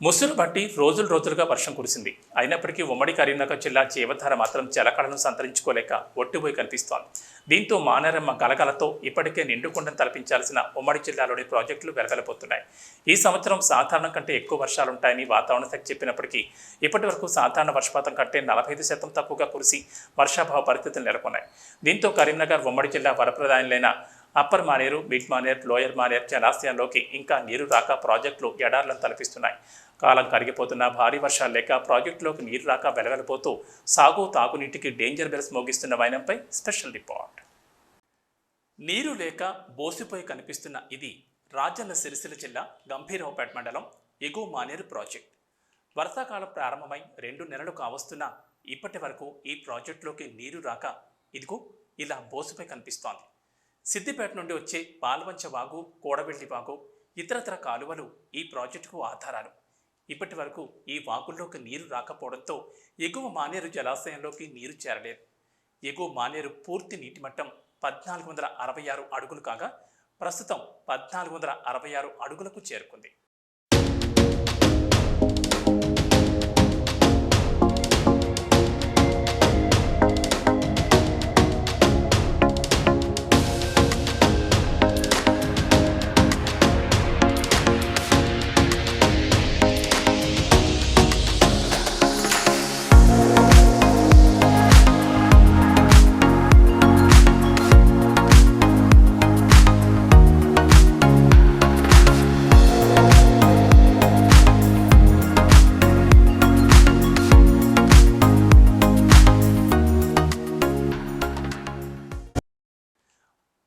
ముసురు బట్టి రోజులుగా వర్షం కురిసింది. అయినప్పటికీ ఉమ్మడి కరీంనగర్ జిల్లా జీవధార మాత్రం జలకళను సంతరించుకోలేక ఒట్టిపోయి కనిపిస్తోంది. దీంతో మానేరమ్మ గలగలతో ఇప్పటికే నిండుకుండను తలపించాల్సిన ఉమ్మడి జిల్లాలోని ప్రాజెక్టులు వెలగలిపోతున్నాయి. ఈ సంవత్సరం సాధారణం కంటే ఎక్కువ వర్షాలుంటాయని వాతావరణ శాఖ చెప్పినప్పటికీ ఇప్పటి వరకు సాధారణ వర్షపాతం కంటే 45% తక్కువగా కురిసి వర్షాభావ పరిస్థితులు నెలకొన్నాయి. దీంతో కరీంనగర్ ఉమ్మడి జిల్లా వరప్రదాయులైన upper Manair, mid Manair, lower Manair జలాశయంలోకి ఇంకా నీరు రాక ప్రాజెక్టులు ఎడార్లను తలపిస్తున్నాయి. కాలం కరిగిపోతున్న భారీ వర్షాలు లేక ప్రాజెక్టులోకి నీరు రాక వెలవెలపోతూ సాగు తాగునీటికి డేంజర్ బెల్స్ మోగిస్తున్న వైనంపై స్పెషల్ రిపోర్ట్. నీరు లేక బోసిపోయి కనిపిస్తున్న ఇది రాజన్న సిరిసిల్ల జిల్లా గంభీరావుపేట మండలం ఎగువ మానేరు ప్రాజెక్ట్. వర్షాకాలం ప్రారంభమై 2 నెలలు కావస్తున్నా ఇప్పటి వరకు ఈ ప్రాజెక్టులోకి నీరు రాక ఇదిగో ఇలా బోసిపోయి కనిపిస్తోంది. సిద్దిపేట నుండి వచ్చే పాల్వంచ వాగు, కోడవెల్లి వాగు, ఇతరతర కాలువలు ఈ ప్రాజెక్టుకు ఆధారాలు. ఇప్పటి వరకు ఈ వాగుల్లోకి నీరు రాకపోవడంతో ఎగువ మానేరు జలాశయంలోకి నీరు చేరలేదు. ఎగువ మానేరు పూర్తి నీటి మట్టం 1466 అడుగులు కాగా ప్రస్తుతం 1466 అడుగులకు చేరుకుంది.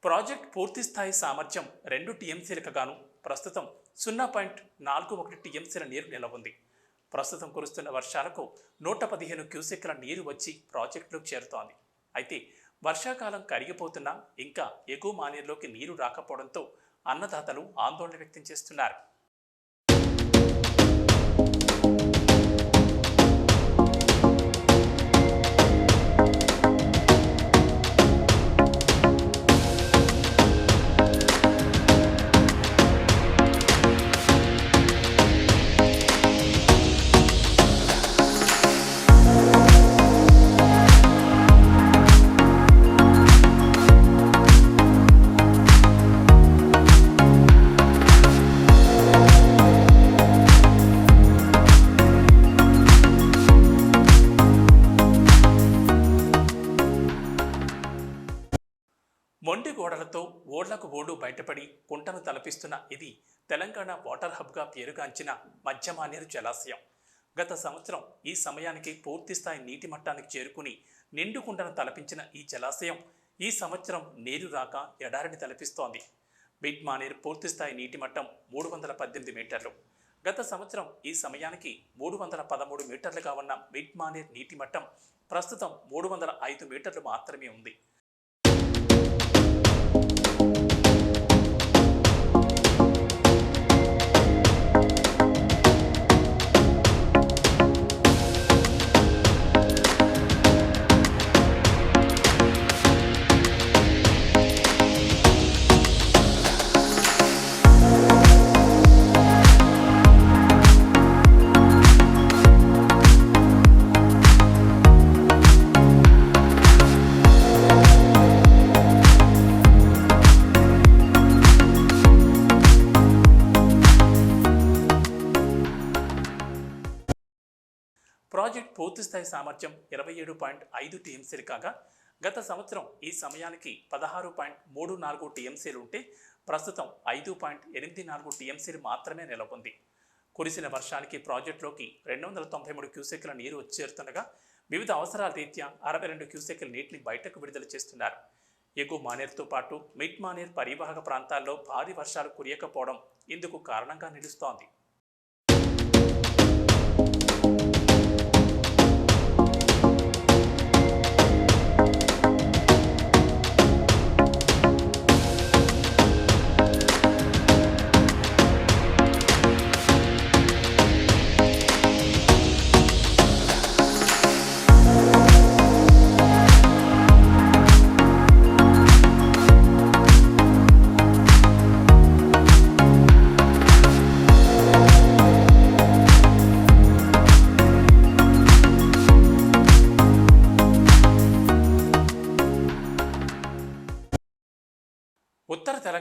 ప్రాజెక్ట్ పూర్తిస్థాయి సామర్థ్యం 2 టీఎంసీలకు గాను ప్రస్తుతం 0.41 టీఎంసీల నీరు నిల్వ ఉంది. ప్రస్తుతం కురుస్తున్న వర్షాలకు 115 క్యూసెక్ల నీరు వచ్చి ప్రాజెక్టులోకి చేరుతోంది. అయితే వర్షాకాలం కరిగిపోతున్నా ఇంకా ఎగువ మానేరులోకి నీరు రాకపోవడంతో అన్నదాతలు ఆందోళన వ్యక్తం చేస్తున్నారు. మొండి గోడలతో ఓళ్లకు ఓడు బయటపడి కుంటను తలపిస్తున్న ఇది తెలంగాణ వాటర్ హబ్గా పేరుగాంచిన మధ్య మానేరు జలాశయం. గత సంవత్సరం ఈ సమయానికి పూర్తిస్థాయి నీటి మట్టానికి చేరుకుని నిండు కుంటను తలపించిన ఈ జలాశయం ఈ సంవత్సరం నీరు రాక ఎడారిని తలపిస్తోంది. మిడ్ మానేరు పూర్తిస్థాయి నీటి మట్టం 318 మీటర్లు. గత సంవత్సరం ఈ సమయానికి 313 మీటర్లుగా ఉన్న మిడ్ మానేరు నీటి మట్టం ప్రస్తుతం 305 మీటర్లు మాత్రమే ఉంది. ప్రాజెక్ట్ పూర్తిస్థాయి సామర్థ్యం 27.5 టీఎంసీలు కాగా గత సంవత్సరం ఈ సమయానికి 16.34 టీఎంసీలు ఉంటే ప్రస్తుతం 5.84 టీఎంసీలు మాత్రమే నెలకొంది. కురిసిన వర్షానికి ప్రాజెక్టులోకి 293 క్యూసెక్ల నీరు వచ్చేరుతుండగా వివిధ అవసరాల రీత్యా 62 క్యూసెక్ల నీటిని బయటకు విడుదల చేస్తున్నారు. ఎగువ మానేరుతో పాటు మిడ్ మానేర్ పరివాహక ప్రాంతాల్లో భారీ వర్షాలు కురియకపోవడం ఇందుకు కారణంగా నిలుస్తోంది.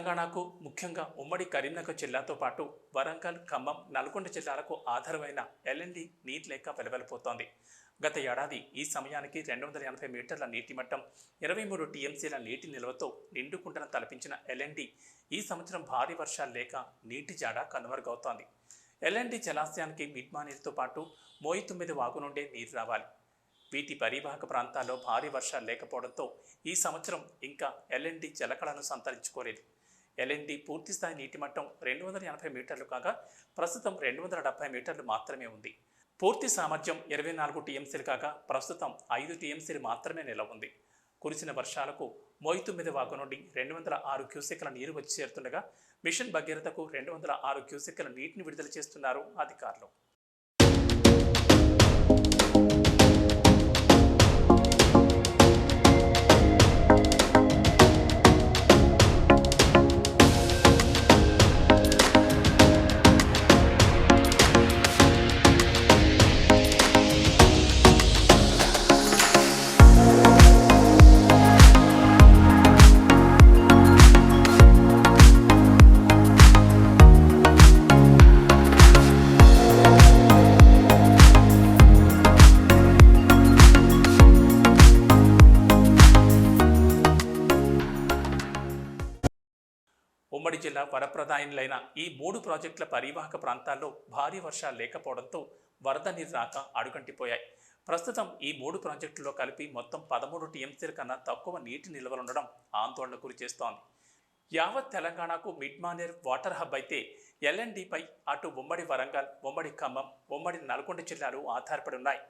తెలంగాణకు ముఖ్యంగా ఉమ్మడి కరీంనగర్ జిల్లాతో పాటు వరంగల్, ఖమ్మం, నల్గొండ జిల్లాలకు ఆధారమైన ఎల్ఎన్డి నీటి లేక వెలవెలపోతోంది. గత ఏడాది ఈ సమయానికి 280 మీటర్ల నీటి మట్టం, 23 టీఎంసీల నీటి నిల్వతో నిండుకుంటను తలపించిన ఎల్ఎన్డి ఈ సంవత్సరం భారీ వర్షాలు లేక నీటి జాడ కనుమరుగవుతోంది. ఎల్ఎన్డి జలాశయానికి మిడ్మానేరుతో పాటు మోయి9 వాగు నుండే నీరు రావాలి. వీటి పరివాహక ప్రాంతాల్లో భారీ వర్షాలు లేకపోవడంతో ఈ సంవత్సరం ఇంకా ఎల్ఎన్డి జలకళను సంతరించుకోలేదు. ఎల్ఎన్డి పూర్తిస్థాయి నీటి మట్టం 280 మీటర్లు కాగా ప్రస్తుతం 270 మీటర్లు మాత్రమే ఉంది. పూర్తి సామర్థ్యం 24 టీఎంసీలు కాగా ప్రస్తుతం 5 టీఎంసీలు మాత్రమే నిలవ ఉంది. కురిసిన వర్షాలకు మోయి9 వాగు నుండి 206 క్యూసెక్ల నీరు వచ్చి చేరుతుండగా మిషన్ భగీరథకు 206 క్యూసెక్ల నీటిని విడుదల చేస్తున్నారు అధికారులు. ఉమ్మడి జిల్లా వరప్రదాయులైన ఈ 3 ప్రాజెక్టుల పరివాహక ప్రాంతాల్లో భారీ వర్షాలు లేకపోవడంతో వరద నీరు రాక అడుగంటిపోయాయి. ప్రస్తుతం ఈ 3 ప్రాజెక్టుల్లో కలిపి మొత్తం 13 టీఎంసీల కన్నా తక్కువ నీటి నిల్వలుండడం ఆందోళనకు గురిచేస్తోంది. యావత్ తెలంగాణకు మిడ్మానేర్ వాటర్ హబ్ అయితే ఎల్ఎన్డిపై అటు ఉమ్మడి వరంగల్, ఉమ్మడి ఖమ్మం, ఉమ్మడి నల్గొండ జిల్లాలు ఆధారపడి ఉన్నాయి.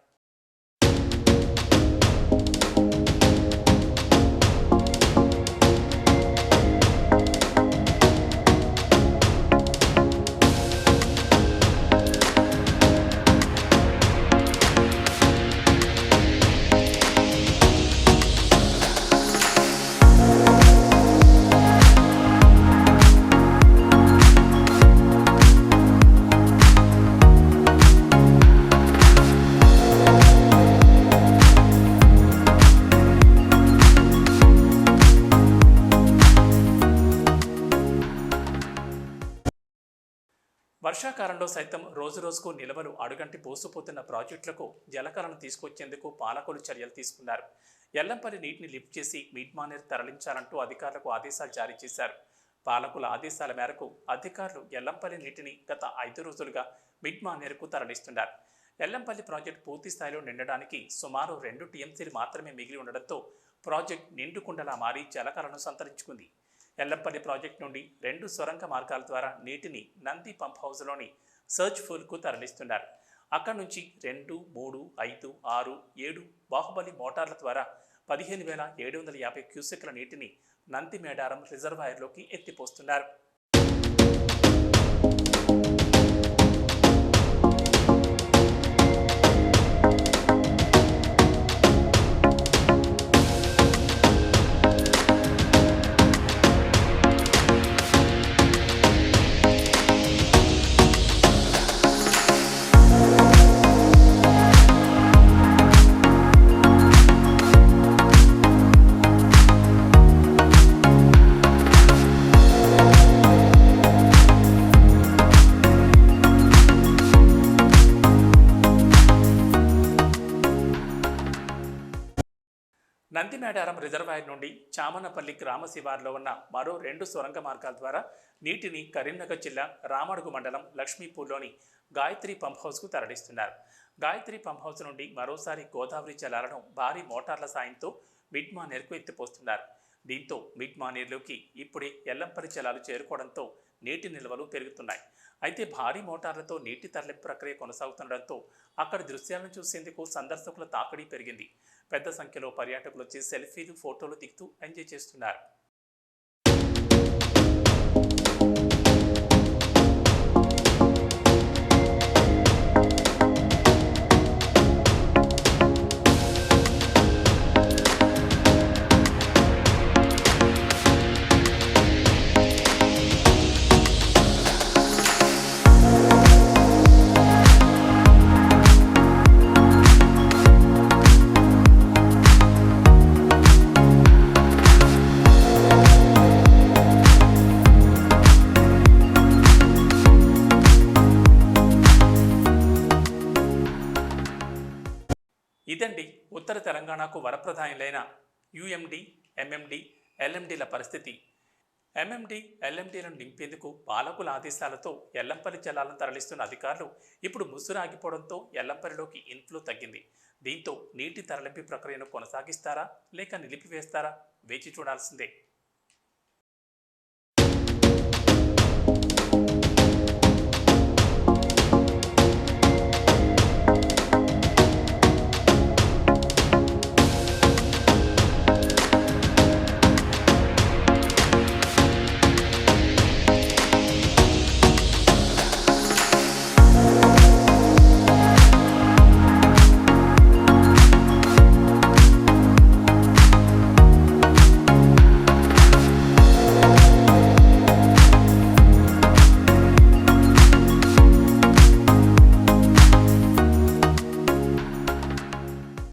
వర్షాకాలంలో సైతం రోజురోజుకు నిల్వలు అడుగంటి పోసిపోతున్న ప్రాజెక్టులకు జలకళను తీసుకొచ్చేందుకు పాలకులు చర్యలు తీసుకున్నారు. ఎల్లంపల్లి నీటిని లిఫ్ట్ చేసి మిడ్మానేర్ తరలించాలంటూ అధికారులకు ఆదేశాలు జారీ చేశారు. పాలకుల ఆదేశాల మేరకు అధికారులు ఎల్లంపల్లి నీటిని గత 5 రోజులుగా మిడ్మానేర్కు తరలిస్తున్నారు. ఎల్లంపల్లి ప్రాజెక్టు పూర్తి స్థాయిలో నిండడానికి సుమారు 2 టీఎంసీలు మాత్రమే మిగిలి ఉండడంతో ప్రాజెక్టు నిండుకుండలా మారి జలకళను సంతరించుకుంది. ఎల్లంపల్లి ప్రాజెక్టు నుండి 2 సొరంగ మార్గాల ద్వారా నీటిని నంది పంప్ హౌస్లోని సర్చ్ ఫూల్కు తరలిస్తున్నారు. అక్కడి నుంచి 2, 3, 5, 6, 7 బాహుబలి మోటార్ల ద్వారా 15,750 క్యూసెక్ల నీటిని నంది మేడారం రిజర్వాయర్లోకి ఎత్తిపోస్తున్నారు. నంది మేడారం రిజర్వాయర్ నుండి చామనపల్లి గ్రామ శివారులో ఉన్న మరో 2 సొరంగ మార్గాల ద్వారా నీటిని కరీంనగర్ జిల్లా రామడుగు మండలం లక్ష్మీపూర్లోని గాయత్రి పంప్ హౌస్కు తరలిస్తున్నారు. గాయత్రి పంప్ హౌస్ నుండి మరోసారి గోదావరి జలాలను భారీ మోటార్ల సాయంతో మిడ్మానేర్కు ఎత్తిపోస్తున్నారు. దీంతో మిడ్మానేర్లోకి ఇప్పుడే ఎల్లంపల్లి జలాలు చేరుకోవడంతో నీటి నిల్వలు పెరుగుతున్నాయి. అయితే భారీ మోటార్లతో నీటి తరలింపు ప్రక్రియ కొనసాగుతుండటంతో అక్కడి దృశ్యాలను చూసేందుకు సందర్శకుల తాకిడి పెరిగింది. పెద్ద సంఖ్యలో పర్యాటకులు వచ్చి సెల్ఫీలు, ఫోటోలు దిగుతూ ఎంజాయ్ చేస్తున్నారు. ఇదండి ఉత్తర తెలంగాణకు వరప్రధానులైన యుఎండి, ఎంఎండి, ఎల్ఎండిల పరిస్థితి. ఎంఎండి, ఎల్ఎండిలను నింపేందుకు పాలకుల ఆదేశాలతో ఎల్లంపల్లి జలాలను తరలిస్తున్న అధికారులు ఇప్పుడు ముసురు ఆగిపోవడంతో ఎల్లంపల్లిలోకి ఇన్ఫ్లో తగ్గింది. దీంతో నీటి తరలింపు ప్రక్రియను కొనసాగిస్తారా లేక నిలిపివేస్తారా వేచి చూడాల్సిందే.